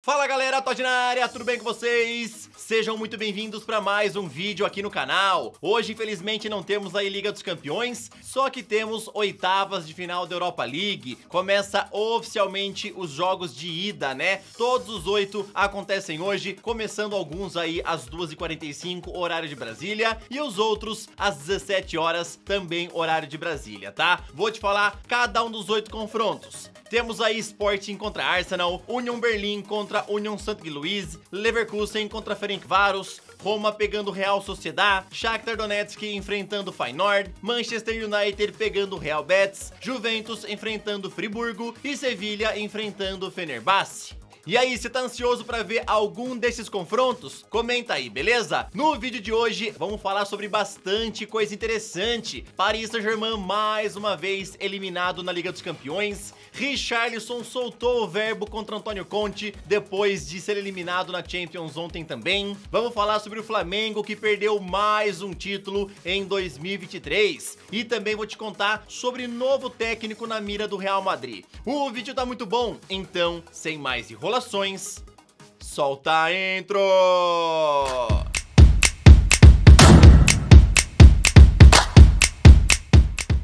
Fala galera, Todd na área, tudo bem com vocês? Sejam muito bem-vindos para mais um vídeo aqui no canal. Hoje, infelizmente, não temos aí Liga dos Campeões, só que temos oitavas de final da Europa League. Começa oficialmente os jogos de ida, né? Todos os 8 acontecem hoje, começando alguns aí às 2h45, horário de Brasília, e os outros às 17 horas, também horário de Brasília, tá? Vou te falar cada um dos 8 confrontos. Temos aí Sporting contra Arsenal, Union Berlin contra Union Saint-Gilloise, Leverkusen contra Ferencváros, Roma pegando Real Sociedad, Shakhtar Donetsk enfrentando Feyenoord, Manchester United pegando Real Betis, Juventus enfrentando Friburgo e Sevilha enfrentando Fenerbahçe. E aí, você tá ansioso pra ver algum desses confrontos? Comenta aí, beleza? No vídeo de hoje, vamos falar sobre bastante coisa interessante. Paris Saint-Germain mais uma vez eliminado na Liga dos Campeões. Richarlison soltou o verbo contra Antônio Conte depois de ser eliminado na Champions ontem também. Vamos falar sobre o Flamengo que perdeu mais um título em 2023. E também vou te contar sobre novo técnico na mira do Real Madrid. O vídeo tá muito bom, então, sem mais enrolações, solta a intro!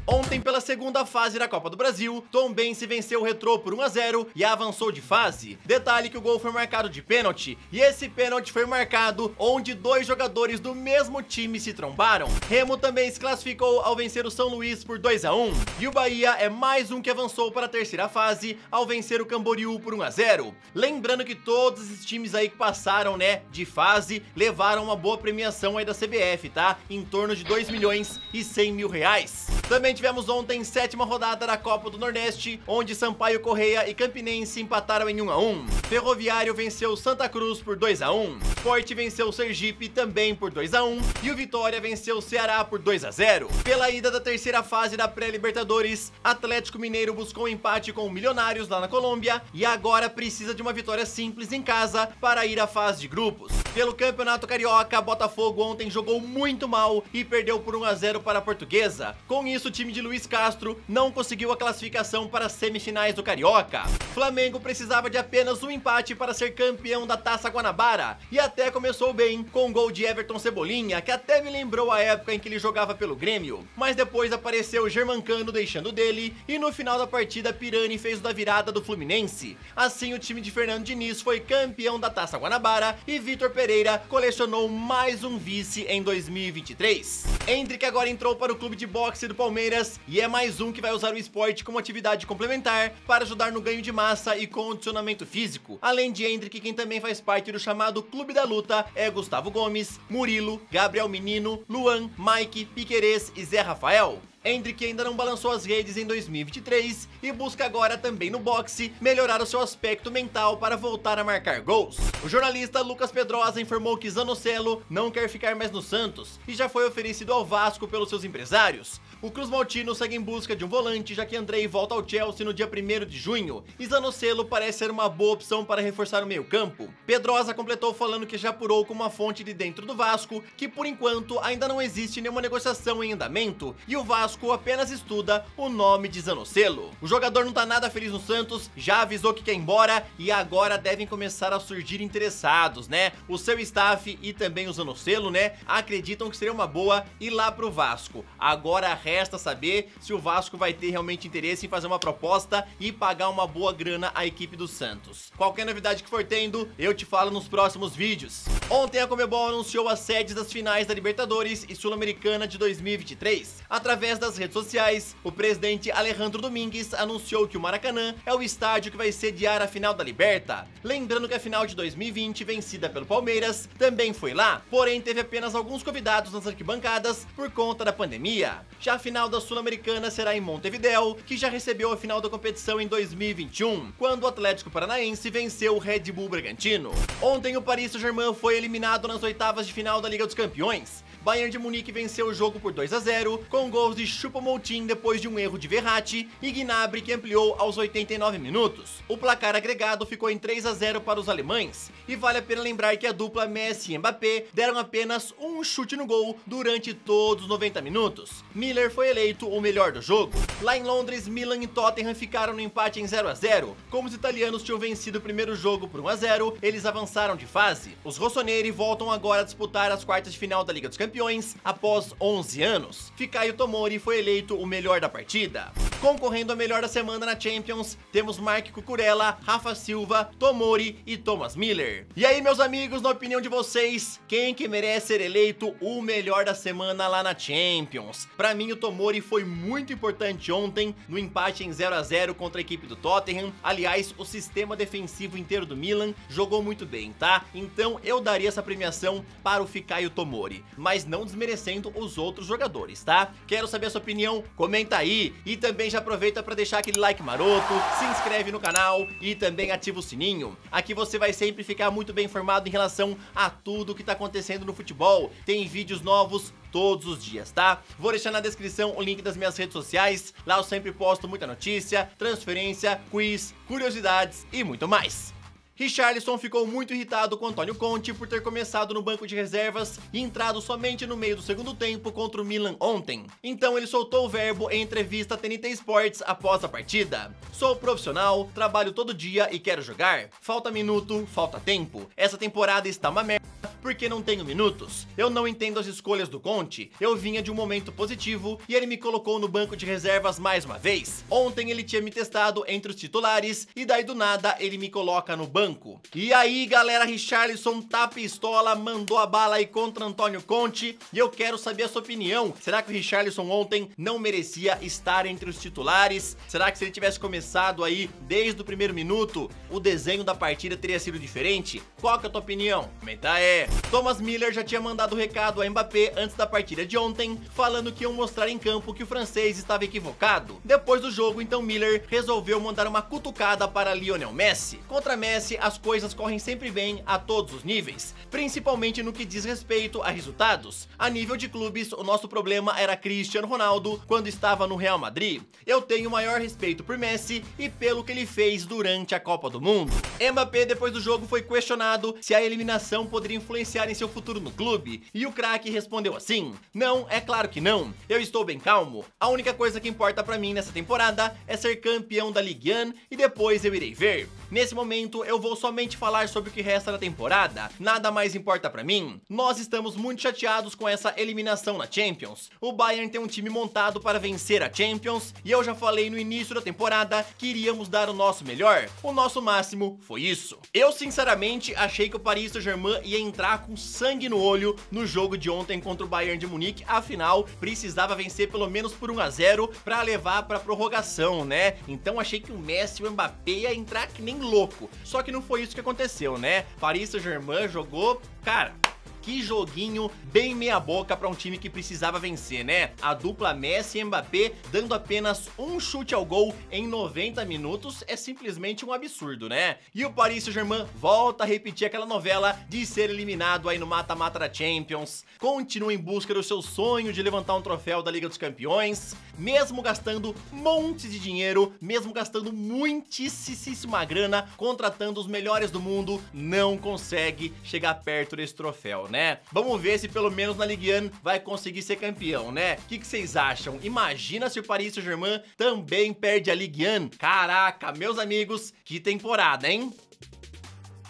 Ontem, pela segunda fase da Copa do Brasil, Tombense venceu o Retrô por 1-0 e avançou de fase. Detalhe que o gol foi marcado de pênalti, e esse pênalti foi marcado onde dois jogadores do mesmo time se trombaram. Remo também se classificou ao vencer o São Luís por 2-1, e o Bahia é mais um que avançou para a terceira fase ao vencer o Camboriú por 1-0. Lembrando que todos esses times aí que passaram, né, de fase, levaram uma boa premiação aí da CBF, tá? Em torno de 2.100.000 reais. Também tivemos ontem 7ª rodada da Copa do Nordeste, onde Sampaio Correia e Campinense empataram em 1-1. Ferroviário venceu Santa Cruz por 2-1. Sport venceu Sergipe também por 2-1. E o Vitória venceu o Ceará por 2-0. Pela ida da terceira fase da pré-Libertadores, Atlético Mineiro buscou um empate com o Milionários lá na Colômbia e agora precisa de uma vitória simples em casa para ir à fase de grupos. Pelo Campeonato Carioca, Botafogo ontem jogou muito mal e perdeu por 1-0 para a Portuguesa. Com isso, o time de Luiz Castro não conseguiu a classificação para as semifinais do Carioca. Flamengo precisava de apenas um empate para ser campeão da Taça Guanabara e até começou bem com o gol de Everton Cebolinha, que até me lembrou a época em que ele jogava pelo Grêmio, mas depois apareceu o Germancano deixando dele e no final da partida Pirani fez o da virada do Fluminense. Assim, o time de Fernando Diniz foi campeão da Taça Guanabara e Vitor Pereira colecionou mais um vice em 2023. Endrick agora entrou para o clube de boxe do Palmeiras e é mais um que vai usar o esporte como atividade complementar para ajudar no ganho de massa e condicionamento físico. Além de Endrick, quem também faz parte do chamado Clube da Luta é Gustavo Gomes, Murilo, Gabriel Menino, Luan, Mike, Piquerez e Zé Rafael. Endrick ainda não balançou as redes em 2023 e busca agora também no boxe melhorar o seu aspecto mental para voltar a marcar gols. O jornalista Lucas Pedrosa informou que Zanocelo não quer ficar mais no Santos e já foi oferecido ao Vasco pelos seus empresários. O Cruz Maltino segue em busca de um volante, já que Andrei volta ao Chelsea no dia 1º de junho e Zanocelo parece ser uma boa opção para reforçar o meio-campo. Pedrosa completou falando que já apurou com uma fonte de dentro do Vasco que por enquanto ainda não existe nenhuma negociação em andamento e o Vasco apenas estuda o nome de Zanocelo. O jogador não tá nada feliz no Santos, já avisou que quer ir embora e agora devem começar a surgir interessados, né? O seu staff e também o Zanocelo, né, acreditam que seria uma boa ir lá pro Vasco. Agora resta saber se o Vasco vai ter realmente interesse em fazer uma proposta e pagar uma boa grana à equipe do Santos. Qualquer novidade que for tendo, eu te falo nos próximos vídeos. Ontem a Conmebol anunciou as sedes das finais da Libertadores e Sul-Americana de 2023. Através das redes sociais, o presidente Alejandro Domingues anunciou que o Maracanã é o estádio que vai sediar a final da Liberta. Lembrando que a final de 2020, vencida pelo Palmeiras, também foi lá, porém teve apenas alguns convidados nas arquibancadas por conta da pandemia. Já a final da Sul-Americana será em Montevidéu, que já recebeu a final da competição em 2021, quando o Atlético Paranaense venceu o Red Bull Bragantino. Ontem o Paris Saint-Germain foi eliminado nas oitavas de final da Liga dos Campeões. Bayern de Munique venceu o jogo por 2-0, com gols de Choupo-Moting depois de um erro de Verratti e Gnabry, que ampliou aos 89 minutos. O placar agregado ficou em 3-0 para os alemães, e vale a pena lembrar que a dupla Messi e Mbappé deram apenas um chute no gol durante todos os 90 minutos. Miller foi eleito o melhor do jogo. Lá em Londres, Milan e Tottenham ficaram no empate em 0-0. Como os italianos tinham vencido o primeiro jogo por 1-0, eles avançaram de fase. Os rossoneri voltam agora a disputar as quartas de final da Liga dos Campeões após 11 anos. Fikayo Tomori foi eleito o melhor da partida. Concorrendo a melhor da semana na Champions, temos Marc Cucurella, Rafa Silva, Tomori e Thomas Miller. E aí, meus amigos, na opinião de vocês, quem que merece ser eleito o melhor da semana lá na Champions? Pra mim, o Tomori foi muito importante ontem no empate em 0-0 contra a equipe do Tottenham. Aliás, o sistema defensivo inteiro do Milan jogou muito bem, tá? Então eu daria essa premiação para o Fikayo Tomori, mas não desmerecendo os outros jogadores, tá? Quero saber a sua opinião, comenta aí e também já aproveita para deixar aquele like maroto, se inscreve no canal e também ativa o sininho. Aqui você vai sempre ficar muito bem informado em relação a tudo que tá acontecendo no futebol. Tem vídeos novos todos os dias, tá? Vou deixar na descrição o link das minhas redes sociais. Lá eu sempre posto muita notícia, transferência, quiz, curiosidades e muito mais. Richarlison ficou muito irritado com Antônio Conte por ter começado no banco de reservas e entrado somente no meio do segundo tempo contra o Milan ontem. Então ele soltou o verbo em entrevista à TNT Sports após a partida. Sou profissional, trabalho todo dia e quero jogar. Falta minuto, falta tempo. Essa temporada está uma merda porque não tenho minutos. Eu não entendo as escolhas do Conte. Eu vinha de um momento positivo e ele me colocou no banco de reservas mais uma vez. Ontem ele tinha me testado entre os titulares e daí do nada ele me coloca no banco. E aí, galera, Richarlison tá pistola, mandou a bala aí contra Antônio Conte e eu quero saber a sua opinião. Será que o Richarlison ontem não merecia estar entre os titulares? Será que se ele tivesse começado aí desde o primeiro minuto, o desenho da partida teria sido diferente? Qual que é a tua opinião? Comenta aí. Thomas Miller já tinha mandado recado a Mbappé antes da partida de ontem, falando que iam mostrar em campo que o francês estava equivocado. Depois do jogo, então, Miller resolveu mandar uma cutucada para Lionel Messi. Contra Messi, as coisas correm sempre bem a todos os níveis, principalmente no que diz respeito a resultados. A nível de clubes, o nosso problema era Cristiano Ronaldo quando estava no Real Madrid. Eu tenho maior respeito por Messi e pelo que ele fez durante a Copa do Mundo. Mbappé, depois do jogo, foi questionado se a eliminação poderia influenciar em seu futuro no clube, e o craque respondeu assim: não, é claro que não, eu estou bem calmo, a única coisa que importa pra mim nessa temporada é ser campeão da Ligue 1 e depois eu irei ver. Nesse momento eu vou somente falar sobre o que resta da temporada, nada mais importa pra mim. Nós estamos muito chateados com essa eliminação na Champions. O Bayern tem um time montado para vencer a Champions e eu já falei no início da temporada que iríamos dar o nosso melhor. O nosso máximo foi isso. Eu sinceramente achei que o Paris Saint-Germain ia entrar com sangue no olho no jogo de ontem contra o Bayern de Munique, afinal precisava vencer pelo menos por 1-0 para levar para prorrogação, né? Então achei que o Messi e o Mbappé ia entrar que nem louco. Só que não foi isso que aconteceu, né? Paris Saint-Germain jogou, cara, que joguinho bem meia boca para um time que precisava vencer, né? A dupla Messi e Mbappé dando apenas um chute ao gol em 90 minutos é simplesmente um absurdo, né? E o Paris Saint-Germain volta a repetir aquela novela de ser eliminado aí no mata-mata da Champions, continua em busca do seu sonho de levantar um troféu da Liga dos Campeões, mesmo gastando montes de dinheiro, mesmo gastando muitíssima grana, contratando os melhores do mundo, não consegue chegar perto desse troféu, né? Vamos ver se pelo menos na Ligue 1 vai conseguir ser campeão, né? O que vocês acham? Imagina se o Paris Saint-Germain também perde a Ligue 1. Caraca, meus amigos, que temporada, hein?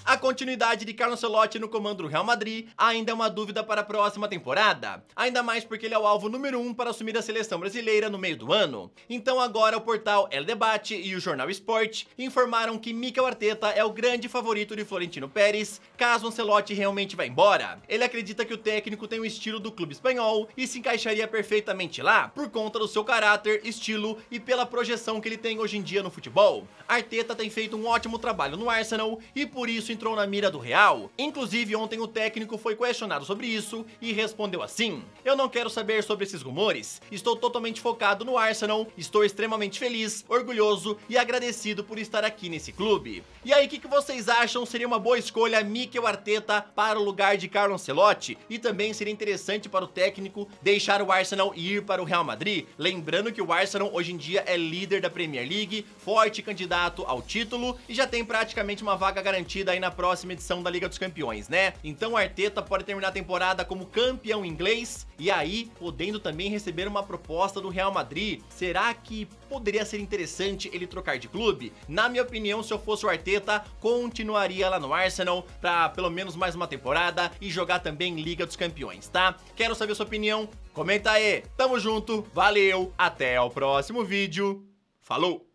A continuidade de Carlo Ancelotti no comando do Real Madrid ainda é uma dúvida para a próxima temporada, ainda mais porque ele é o alvo número 1 para assumir a seleção brasileira no meio do ano. Então agora o portal El Debate e o jornal Sport informaram que Mikel Arteta é o grande favorito de Florentino Pérez, caso Ancelotti realmente vá embora. Ele acredita que o técnico tem o estilo do clube espanhol e se encaixaria perfeitamente lá, por conta do seu caráter, estilo e pela projeção que ele tem hoje em dia no futebol. Arteta tem feito um ótimo trabalho no Arsenal e por isso entrou na mira do Real? Inclusive, ontem o técnico foi questionado sobre isso e respondeu assim: "Eu não quero saber sobre esses rumores, estou totalmente focado no Arsenal, estou extremamente feliz, orgulhoso e agradecido por estar aqui nesse clube." E aí, o que vocês acham? Seria uma boa escolha Mikel Arteta para o lugar de Carlo Ancelotti? E também seria interessante para o técnico deixar o Arsenal e ir para o Real Madrid? Lembrando que o Arsenal hoje em dia é líder da Premier League, forte candidato ao título e já tem praticamente uma vaga garantida aí na próxima edição da Liga dos Campeões, né? Então o Arteta pode terminar a temporada como campeão inglês e aí podendo também receber uma proposta do Real Madrid. Será que poderia ser interessante ele trocar de clube? Na minha opinião, se eu fosse o Arteta, continuaria lá no Arsenal para pelo menos mais uma temporada e jogar também Liga dos Campeões, tá? Quero saber sua opinião, comenta aí. Tamo junto, valeu, até o próximo vídeo, falou!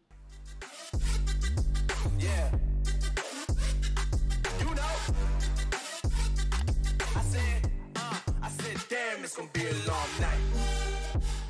It's gonna be a long night.